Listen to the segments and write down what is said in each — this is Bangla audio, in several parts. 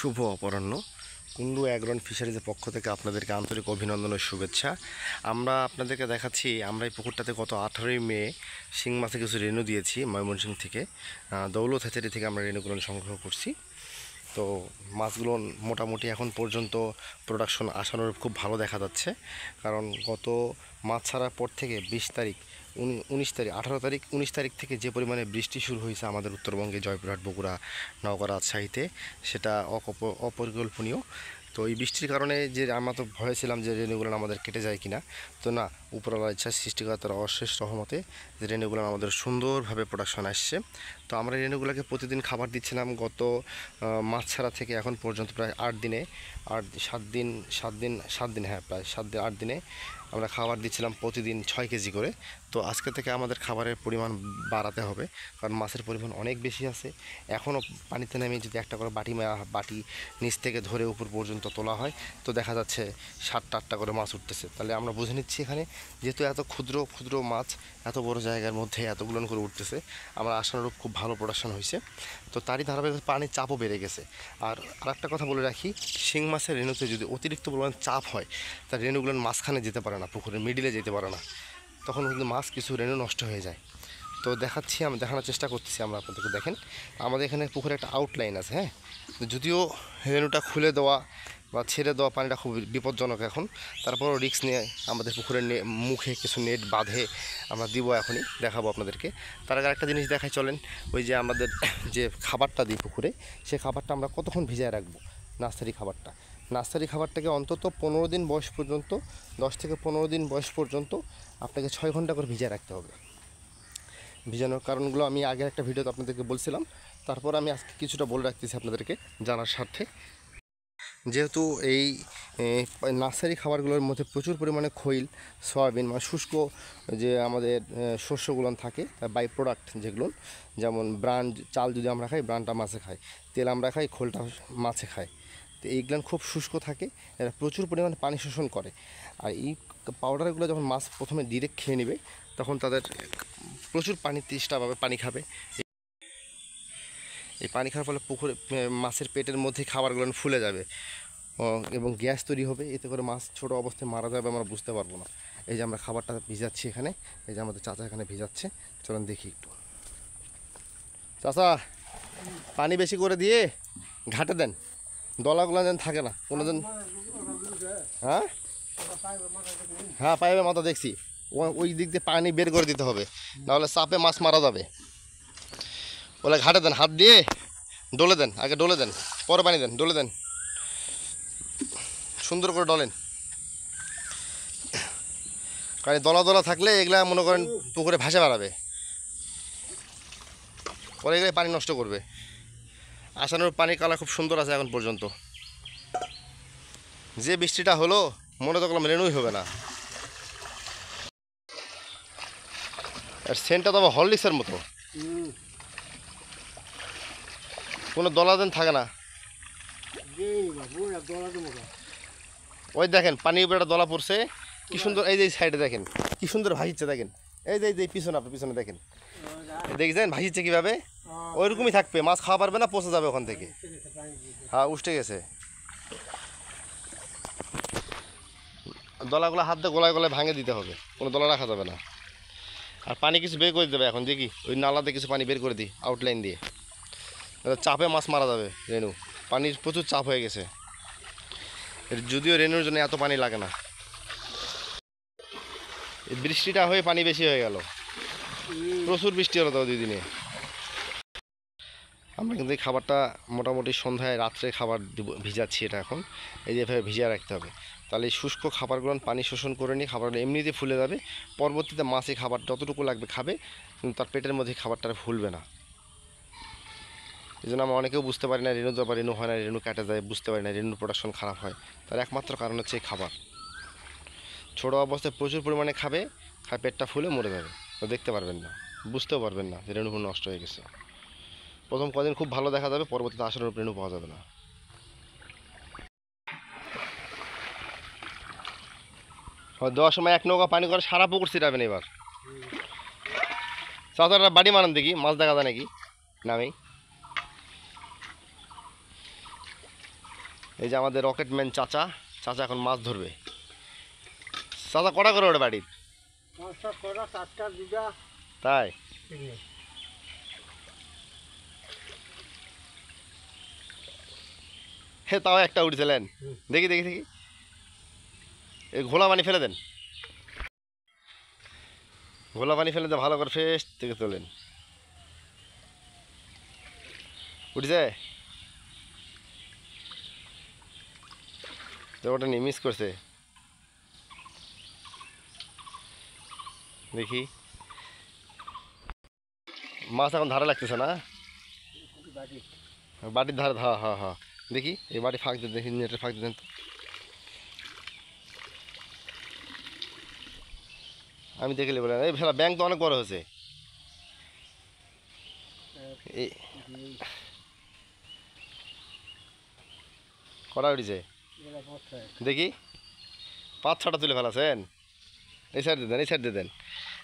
শুভ অপরাহ্ন। কুন্ডু অ্যাগ্রন ফিশারিজের পক্ষ থেকে আপনাদেরকে আন্তরিক অভিনন্দন ও শুভেচ্ছা। আমরা আপনাদেরকে দেখাচ্ছি, আমরা এই পুকুরটাতে গত 18ই মে শিং মাছে কিছু রেণু দিয়েছি ময়মনসিংহ থেকে, দৌলত হ্যাচারি থেকে আমরা রেণুগুলো সংগ্রহ করছি। তো মাছগুলো মোটামুটি এখন পর্যন্ত প্রোডাকশন আশানুরূপ খুব ভালো দেখা যাচ্ছে, কারণ গত মাছ ছাড়ার পর থেকে 20 তারিখ 19 তারিখ 18 তারিখ 19 তারিখ থেকে যে পরিমাণে বৃষ্টি শুরু হয়েছে আমাদের উত্তরবঙ্গে, জয়পুরহাট, বগুড়া, নওগাঁ, রাজশাহীতে, সেটা অপরিকল্পনীয়। তো এই বৃষ্টির কারণে যে আমরা তো ভয়ে ছিলাম যে রেণুগুলো আমাদের কেটে যায় কিনা, তো না, উপরওয়ালার ইচ্ছা, সৃষ্টিকর্তার অশেষ রহমতে যে রেণুগুলো আমাদের সুন্দরভাবে প্রোডাকশন আসছে। তো আমরা রেণুগুলোকে প্রতিদিন খাবার দিচ্ছিলাম গত মাছ ছাড়া থেকে এখন পর্যন্ত প্রায় 8 দিনে, 7 দিন, হ্যাঁ প্রায় 8 দিনে আমরা খাবার দিচ্ছিলাম প্রতিদিন 6 কেজি করে। তো আজকে থেকে আমাদের খাবারের পরিমাণ বাড়াতে হবে, কারণ মাছের পরিমাণ অনেক বেশি আছে। এখনও পানিতে নেমে যদি একটা করে বাটি নিচ থেকে ধরে উপর পর্যন্ত তোলা হয়, তো দেখা যাচ্ছে 7টা 8টা করে মাছ উঠতেছে। তাহলে আমরা বুঝে নিচ্ছি এখানে যেহেতু এত ক্ষুদ্র ক্ষুদ্র মাছ এত বড় জায়গার মধ্যে এতগুলো করে উঠতেছে, আমরা আশানুরূপ খুব ভালো প্রোডাকশন হয়েছে। তো তারই ধারাবাহিকতা পানির চাপও বেড়ে গেছে। আর আরেকটা কথা বলে রাখি, শিং মাছের রেণুতে যদি অতিরিক্ত পরিমাণ চাপ হয়, তার রেণুগুলোর মাঝখানে যেতে পারে না, পুকুরের মিডিলে যেতে পারে না, তখন কিন্তু মাছ কিছু রেণু নষ্ট হয়ে যায়। তো দেখাচ্ছি, আমি দেখানোর চেষ্টা করতেছি, আমরা আপনাদেরকে দেখেন আমাদের এখানে পুকুরে একটা আউটলাইন আছে, হ্যাঁ, যদিও রেণুটা খুলে দেওয়া বা ছেড়ে দেওয়া পানিটা খুব বিপজ্জনক এখন, তারপরও রিস্ক নিয়ে আমাদের পুকুরের মুখে কিছু নেট বাঁধে আমরা দিব, এখনই দেখাবো আপনাদেরকে। তার আগে একটা জিনিস দেখাই চলেন, ওই যে আমাদের যে খাবারটা দিই পুকুরে, সে খাবারটা আমরা কতক্ষণ ভিজায় রাখবো। নার্সারি খাবারটাকে অন্তত 15 দিন বয়স পর্যন্ত, 10 থেকে 15 দিন বয়স পর্যন্ত আপনাকে 6 ঘন্টা করে ভিজায় রাখতে হবে। ভিজানোর কারণগুলো আমি আগের একটা ভিডিওতে আপনাদেরকে বলছিলাম, তারপর আমি আজকে কিছুটা বলে রাখতেছি আপনাদেরকে জানার স্বার্থে। যেহেতু এই নার্সারি খাবারগুলোর মধ্যে প্রচুর পরিমাণে খৈল, সয়াবিন, মানে শুষ্ক যে আমাদের শস্যগুলো থাকে, বাই প্রোডাক্ট যেগুলো, যেমন ব্রান চাল যদি আমরা খাই, ব্রানটা মাছে খাই, তেল আমরা খাই, খোলটা মাছে খায়। তো এইগুলো খুব শুষ্ক থাকে, এরা প্রচুর পরিমাণে পানি শোষণ করে। আর এই পাউডারগুলো যখন মাছ প্রথমে ডিরেক্ট খেয়ে নেবে, তখন তাদের প্রচুর পানির তেষ্টা পাবে, পানি খাবে। এই পানি খাওয়ার ফলে পুকুরে মাছের পেটের মধ্যে খাবারগুলো ফুলে যাবে এবং গ্যাস তৈরি হবে, এতে করে মাছ ছোটো অবস্থায় মারা যাবে, আমরা বুঝতে পারবো না। এই যে আমরা খাবারটা ভিজাচ্ছি এখানে, এই যে আমাদের চাচা এখানে ভিজাচ্ছে, চলুন দেখি একটু। চাচা, পানি বেশি করে দিয়ে ঘাটে দেন, দলাগুলো যেন থাকে না কোনো দিন। হ্যাঁ হ্যাঁ, পাইপের মাথা দেখছি, ওই দিক দিয়ে পানি বের করে দিতে হবে, নাহলে চাপে মাছ মারা যাবে। ওলা ঘাটে দেন, হাত দিয়ে ডলে দেন, আগে ডলে দেন, পরে পানি দেন, ডলে দেন, সুন্দর করে ডলেন। কারণ দলা দলা থাকলে এগুলা মনে করেন পুকুরে ভাসে বেড়াবে, পরে এগুলো পানি নষ্ট করবে। আসানোর পানির কালার খুব সুন্দর আছে এখন পর্যন্ত। যে বৃষ্টিটা হলো মনে তো করলাম রেণুই হবে না। আর সেন্টটা তো আবার হরলিক্সের মতো, কোনো দলাদেন থাকে না। ওই দেখেন পানির উপরে একটা দলা পড়ছে, কি সুন্দর। এই যে সাইডে দেখেন কি সুন্দর ভাসিচ্ছে, দেখেন এই যে পিছনে, আপনার পিছনে দেখেন, দেখছেন ভাসিচ্ছে কীভাবে। ওইরকমই থাকবে, মাছ খাওয়া পারবে না, পচে যাবে ওখান থেকে। হ্যাঁ, উঠে গেছে। দলাগুলো হাত দিয়ে গলায় গলায় ভাঙে দিতে হবে, কোনো দলা রাখা যাবে না। আর পানি কিছু বের করে দেবে এখন, দেখি ওই নালাতে কিছু পানি বের করে দিই আউটলাইন দিয়ে, চাপে মাছ মারা যাবে। রেণু পানির প্রচুর চাপ হয়ে গেছে, যদিও রেণুর জন্য এত পানি লাগে না, বৃষ্টিটা হয়ে পানি বেশি হয়ে গেল, প্রচুর বৃষ্টি হলো তো 2 দিনে। আমরা কিন্তু এই খাবারটা মোটামুটি সন্ধ্যায় রাত্রে খাবার ভিজাচ্ছি, এটা এখন এই যে এভাবে ভিজিয়ে রাখতে হবে, তাহলে এই শুষ্ক খাবারগুলো পানি শোষণ করে নিয়ে খাবারগুলো এমনিতেই ফুলে যাবে। পরবর্তীতে মাছে খাবার যতটুকু লাগবে খাবে, কিন্তু তার পেটের মধ্যে খাবারটা ফুলবে না। এই জন্য আমরা অনেকেও বুঝতে পারি না, রেণু দেওয়া রেণু হয় না, রেণু কাটা যায়, বুঝতে পারি না, রেণুর প্রোডাকশন খারাপ হয়। তার একমাত্র কারণ হচ্ছে এই খাবার। ছোটো অবস্থায় প্রচুর পরিমাণে খাবে, পেটটা ফুলে মরে যাবে, তো দেখতে পারবেন না, বুঝতেও পারবেন না যে রেণু নষ্ট হয়ে গেছে। প্রথম কদিন খুব ভালো দেখা যাবে, পরবর্তীতে আসানোর রেণু পাওয়া যাবে না। দেওয়ার সময় 1 নৌকা পানি করে সারা পুকুর ছিটাবেন এবার। চাচারা বাড়ি মারান দেখি, মাছ দেখা যায় নাকি নামেই। এই যে আমাদের রকেটম্যান চাচা, চাচা এখন মাছ ধরবে। চাচা কটা করে ওটা বাড়ির? তাই হে, তাও একটা উঠছিলেন। দেখি দেখি দেখি, এই ঘোলা পানি ফেলে দেন, ঘোলা পানি ফেলে দেন, ভালো করে ফ্রেশ থেকে তোলেন। উঠছে তো, ওটা নিয়ে মিস করছে। দেখি মাছ এখন ধারে লাগতেছে না, বাটির ধারে। হ্যাঁ হ্যাঁ হ্যাঁ, দেখি এই বাটি ফাঁক দিয়ে, দেখি নেটের ফাঁক দিয়ে দেন তো। আমি দেখলে বলে এই ফেলা ব্যাংক তো অনেক বড় হয়েছে। এই কটা উঠেছে দেখি, 5-6টা তুলে ফেলাছেন। এই সাইড দিয়ে দেন, এই সাইড দিয়ে দেন।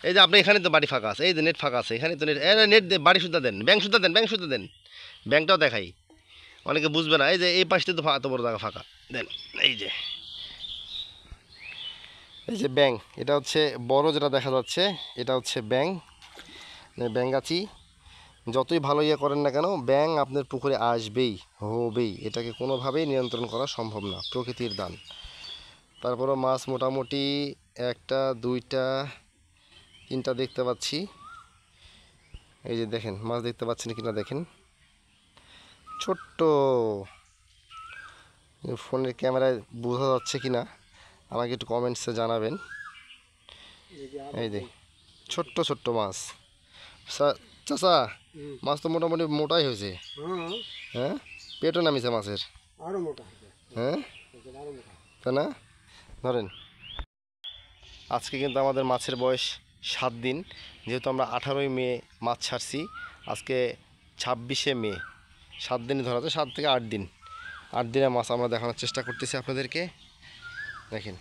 এই যে আপনি এখানে তো বাড়ি ফাঁকা আছে, এই যে নেট ফাঁকা আছে, এখানে তো নেট, নেট দিয়ে বাড়ি সুদ্ধা দেন, ব্যাংক সুদ্ধা দেন, ব্যাংক সুদ্ধা দেন। ব্যাংকটাও দেখাই, অনেকে বুঝবে না। এই যে এই পাশটা তো এত বড় জায়গা ফাঁকা দেন। এই যে, এই যে ব্যাংক, এটা হচ্ছে বড় যেটা দেখা যাচ্ছে, এটা হচ্ছে ব্যাংক, ব্যাঙ্গাচি। যতই ভালো ইয়ে করেন না কেন, ব্যাঙ আপনার পুকুরে আসবেই, হবেই, এটাকে কোনোভাবেই নিয়ন্ত্রণ করা সম্ভব না, প্রকৃতির দান। তারপরও মাছ মোটামুটি 1টা 2টা 3টা দেখতে পাচ্ছি। এই যে দেখেন মাছ দেখতে পাচ্ছেন কিনা দেখেন, ছোট্ট, ফোনের ক্যামেরায় বোঝা যাচ্ছে কিনা আমাকে একটু কমেন্টসে জানাবেন। এই যে ছোট্ট ছোট্ট মাছ। চাচা মাছ তো মোটামুটি মোটাই হয়েছে। হ্যাঁ, পেটও নামিছে মাছের। হ্যাঁ তাই না? ধরেন, আজকে কিন্তু আমাদের মাছের বয়স 7 দিন, যেহেতু আমরা 18ই মে মাছ ছাড়ছি, আজকে 26শে মে, 7 দিনই ধরা যায়, 7 থেকে 8 দিন। 8 দিনের মাছ আমরা দেখানোর চেষ্টা করতেছি আপনাদেরকে, দেখেন।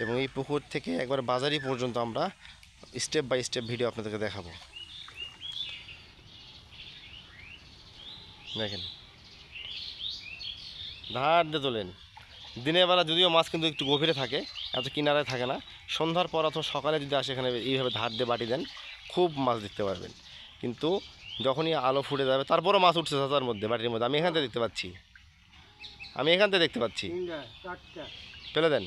এবং এই পুকুর থেকে একবার বাজারি পর্যন্ত আমরা স্টেপ বাই স্টেপ ভিডিও আপনাদেরকে দেখাবো। দেখেন ধার দিয়ে তোলেন। দিনের বেলা যদিও মাছ কিন্তু একটু গভীরে থাকে, এত কিনারায় থাকে না। সন্ধ্যার পর অথবা সকালে যদি আসে এখানে এইভাবে ধার দিয়ে বাটি দেন, খুব মাছ দেখতে পারবেন। কিন্তু যখনই আলো ফুটে যাবে, তারপরও মাছ উঠছে চাচার মধ্যে, বাটির মধ্যে। আমি এখান থেকে দেখতে পাচ্ছি, আমি এখান থেকে দেখতে পাচ্ছি। ফেলে দেন।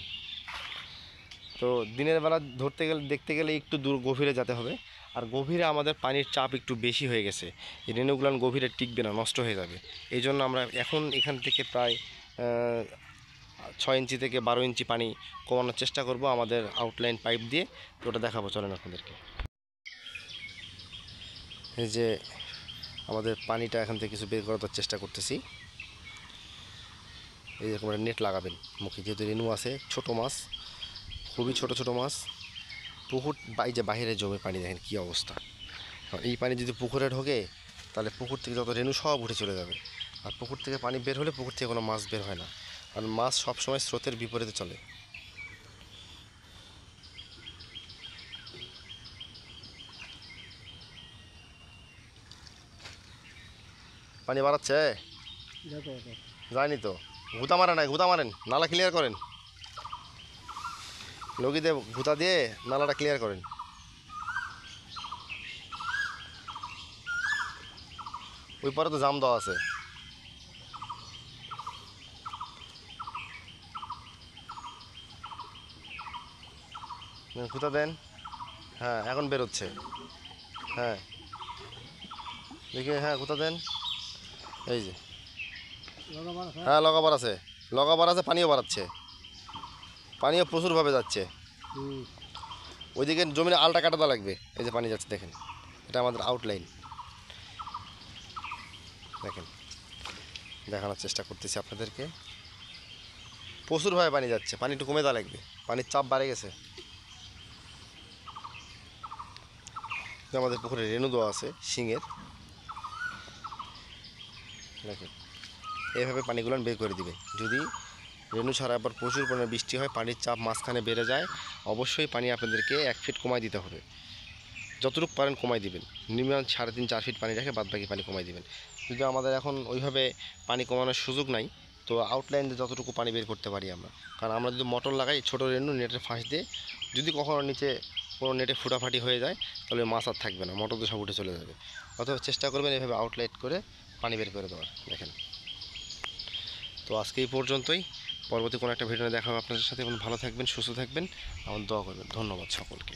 তো দিনের বেলা ধরতে গেলে, দেখতে গেলে একটু দূর গভীরে যেতে হবে। আর গভীরে আমাদের পানির চাপ একটু বেশি হয়ে গেছে, এই রেণুগুলান গভীরে টিকবে না, নষ্ট হয়ে যাবে। এই জন্য আমরা এখন এখান থেকে প্রায় 6 ইঞ্চি থেকে 12 ইঞ্চি পানি কমানোর চেষ্টা করব আমাদের আউটলাইন পাইপ দিয়ে। তো ওটা দেখাবো, চলেন আপনাদেরকে। এই যে আমাদের পানিটা এখান থেকে কিছু বের করার চেষ্টা করতেছি। এই রকম নেট লাগাবেন মুখে, যেহেতু রেণু আছে, ছোট মাছ, খুবই ছোট ছোট মাছ। পুকুর এই যে বাহিরে জমে পানি, দেখেন কী অবস্থা। এই পানি যদি পুকুরে ঢোকে, তাহলে পুকুর থেকে যত রেণু সব উঠে চলে যাবে। আর পুকুর থেকে পানি বের হলে পুকুর থেকে কোনো মাছ বের হয় না, আর মাছ সবসময় স্রোতের বিপরীতে চলে। পানি বাড়াচ্ছে, যায়নি তো। ঘুতা মারেন, নাই ঘুতা মারেন, নালা ক্লিয়ার করেন, লগিতে ঘুতা দিয়ে নালাটা ক্লিয়ার করেন। ওই পারে তো জাম দেওয়া আছে। ঘুতা দেন। হ্যাঁ এখন বেরোচ্ছে। হ্যাঁ দেখি, হ্যাঁ ঘুতা দেন। এই যে, হ্যাঁ লগাবার আছে, লগাবার আছে, পানিও বাড়াচ্ছে, পানিও প্রচুরভাবে যাচ্ছে। ওইদিকে জমিনে আলটা কাটাতে লাগবে। এই যে পানি যাচ্ছে দেখেন, এটা আমাদের আউটলাইন, দেখেন, দেখানোর চেষ্টা করতেছি আপনাদেরকে। প্রচুরভাবে পানি যাচ্ছে, পানি একটু কমে দেওয়া লাগবে, পানির চাপ বাড়ে গেছে। আমাদের পুকুরে রেণু দেওয়া আছে শিঙের, দেখেন এইভাবে পানিগুলো বের করে দিবে। যদি রেণু ছাড়া আবার প্রচুর পরিমাণে বৃষ্টি হয়, পানির চাপ মাঝখানে বেড়ে যায়, অবশ্যই পানি আপনাদেরকে 1 ফিট কমাই দিতে হবে। যতটুকু পারেন কমাই দিবেন, মিনিমাম 3.5-4 ফিট পানি রেখে বাদবাকি পানি কমাই দিবেন। যদি আমাদের এখন ওইভাবে পানি কমানোর সুযোগ নাই, তো আউটলাইন দিয়ে যতটুকু পানি বের করতে পারি আমরা, কারণ আমরা যদি মোটর লাগাই ছোটো রেনু নেটের ফাঁস দিয়ে, যদি কখনো নিচে কোনো নেটে ফুটাফাটি হয়ে যায় তাহলে মাছ আর থাকবে না, মোটর তো সব উঠে চলে যাবে। অথবা চেষ্টা করবেন এভাবে আউটলাইট করে পানি বের করে দেওয়ার। দেখেন, তো আজকে এই পর্যন্তই। পরবর্তী কোনো একটা ভিডিও দেখা হবে আপনাদের সাথে। ভালো থাকবেন, সুস্থ থাকবেন, আমার দোয়া করবেন। ধন্যবাদ সকলকে।